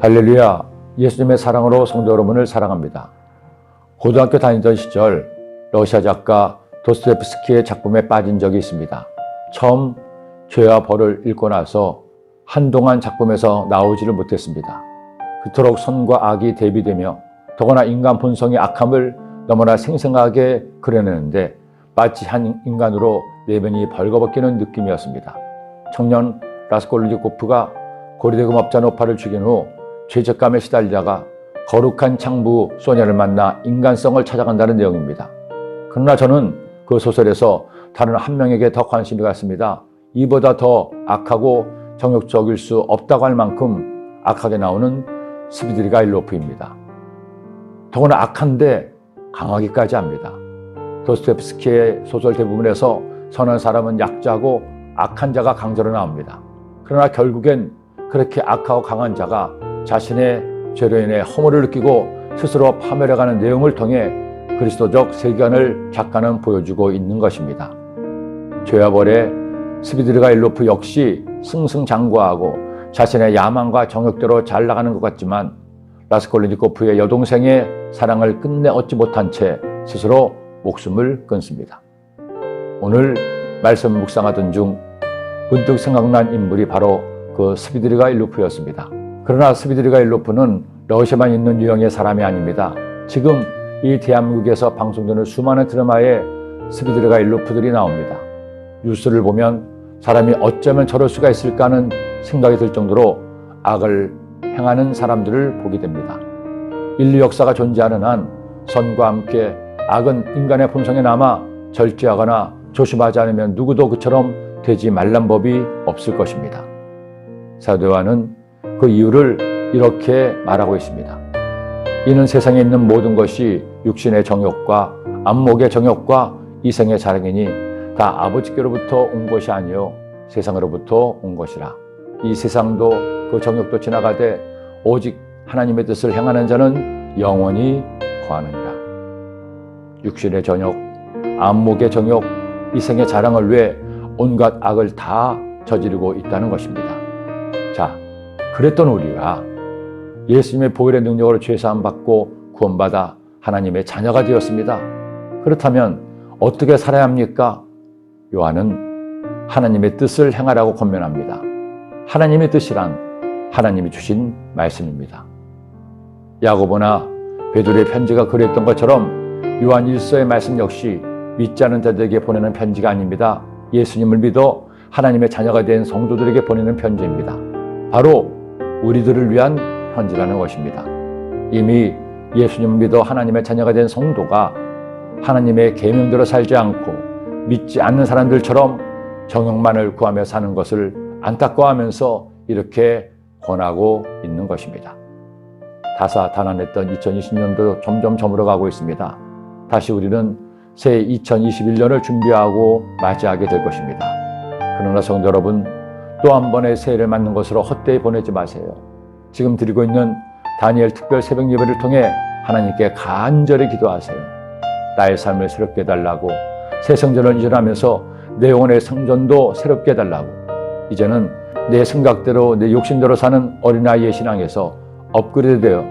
할렐루야, 예수님의 사랑으로 성도 여러분을 사랑합니다. 고등학교 다니던 시절 러시아 작가 도스토옙스키의 작품에 빠진 적이 있습니다. 처음 죄와 벌을 읽고 나서 한동안 작품에서 나오지를 못했습니다. 그토록 선과 악이 대비되며 더구나 인간 본성의 악함을 너무나 생생하게 그려내는데 마치 한 인간으로 내면이 벌거벗기는 느낌이었습니다. 청년 라스콜리니코프가 고리대금 업자 노파를 죽인 후 죄책감에 시달리다가 거룩한 창부 소녀를 만나 인간성을 찾아간다는 내용입니다. 그러나 저는 그 소설에서 다른 한 명에게 더 관심이 갔습니다. 이보다 더 악하고 정욕적일 수 없다고 할 만큼 악하게 나오는 스비드리가일로프입니다. 더구나 악한데 강하기까지 합니다. 도스토옙스키의 소설 대부분에서 선한 사람은 약자고 악한 자가 강자로 나옵니다. 그러나 결국엔 그렇게 악하고 강한 자가 자신의 죄로 인해 허물을 느끼고 스스로 파멸해가는 내용을 통해 그리스도적 세계관을 작가는 보여주고 있는 것입니다. 죄와 벌의 스비드리가일로프 역시 승승장구하고 자신의 야망과 정욕대로 잘 나가는 것 같지만 라스콜리니코프의 여동생의 사랑을 끝내 얻지 못한 채 스스로 목숨을 끊습니다. 오늘 말씀 묵상하던 중 문득 생각난 인물이 바로 그 스비드리가일로프였습니다. 그러나 스비드리가일로프는 러시아만 있는 유형의 사람이 아닙니다. 지금 이 대한민국에서 방송되는 수많은 드라마에 스비드리가일로프들이 나옵니다. 뉴스를 보면 사람이 어쩌면 저럴 수가 있을까 하는 생각이 들 정도로 악을 행하는 사람들을 보게 됩니다. 인류 역사가 존재하는 한 선과 함께 악은 인간의 본성에 남아 절제하거나 조심하지 않으면 누구도 그처럼 되지 말란 법이 없을 것입니다. 사도 요한은 그 이유를 이렇게 말하고 있습니다. 이는 세상에 있는 모든 것이 육신의 정욕과 안목의 정욕과 이생의 자랑이니 다 아버지께로부터 온 것이 아니요 세상으로부터 온 것이라. 이 세상도 그 정욕도 지나가되 오직 하나님의 뜻을 행하는 자는 영원히 거하느니라. 육신의 정욕, 안목의 정욕, 이생의 자랑을 위해 온갖 악을 다 저지르고 있다는 것입니다. 자, 그랬던 우리가 예수님의 보혈의 능력으로 죄사함 받고 구원받아 하나님의 자녀가 되었습니다. 그렇다면 어떻게 살아야 합니까? 요한은 하나님의 뜻을 행하라고 권면합니다. 하나님의 뜻이란 하나님이 주신 말씀입니다. 야고보나 베드로의 편지가 그랬던 것처럼 요한 1서의 말씀 역시 믿지 않은 자들에게 보내는 편지가 아닙니다. 예수님을 믿어 하나님의 자녀가 된 성도들에게 보내는 편지입니다. 바로 우리들을 위한 편지라는 것입니다. 이미 예수님을 믿어 하나님의 자녀가 된 성도가 하나님의 계명대로 살지 않고 믿지 않는 사람들처럼 정욕만을 구하며 사는 것을 안타까워하면서 이렇게 권하고 있는 것입니다. 다사다난했던 2020년도 점점 저물어가고 있습니다. 다시 우리는 새 2021년을 준비하고 맞이하게 될 것입니다. 그러나 성도 여러분, 또 한 번의 새해를 맞는 것으로 헛되이 보내지 마세요. 지금 드리고 있는 다니엘 특별 새벽 예배를 통해 하나님께 간절히 기도하세요. 나의 삶을 새롭게 해달라고, 새 성전을 이전하면서 내 영혼의 성전도 새롭게 해달라고, 이제는 내 생각대로 내 욕심대로 사는 어린아이의 신앙에서 업그레이드되어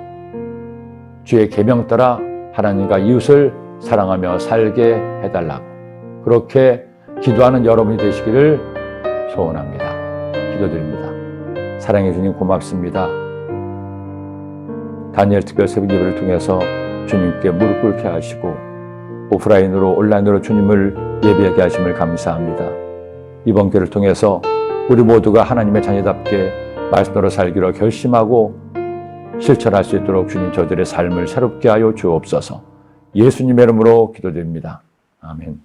주의 계명 따라 하나님과 이웃을 사랑하며 살게 해달라고, 그렇게 기도하는 여러분이 되시기를 소원합니다. 기도드립니다. 사랑해 주님 고맙습니다. 다니엘 특별 새벽 예배를 통해서 주님께 무릎 꿇게 하시고 오프라인으로 온라인으로 주님을 예배하게 하심을 감사합니다. 이번 기회를 통해서 우리 모두가 하나님의 자녀답게 말씀으로 살기로 결심하고 실천할 수 있도록 주님 저들의 삶을 새롭게 하여 주옵소서. 예수님의 이름으로 기도드립니다. 아멘.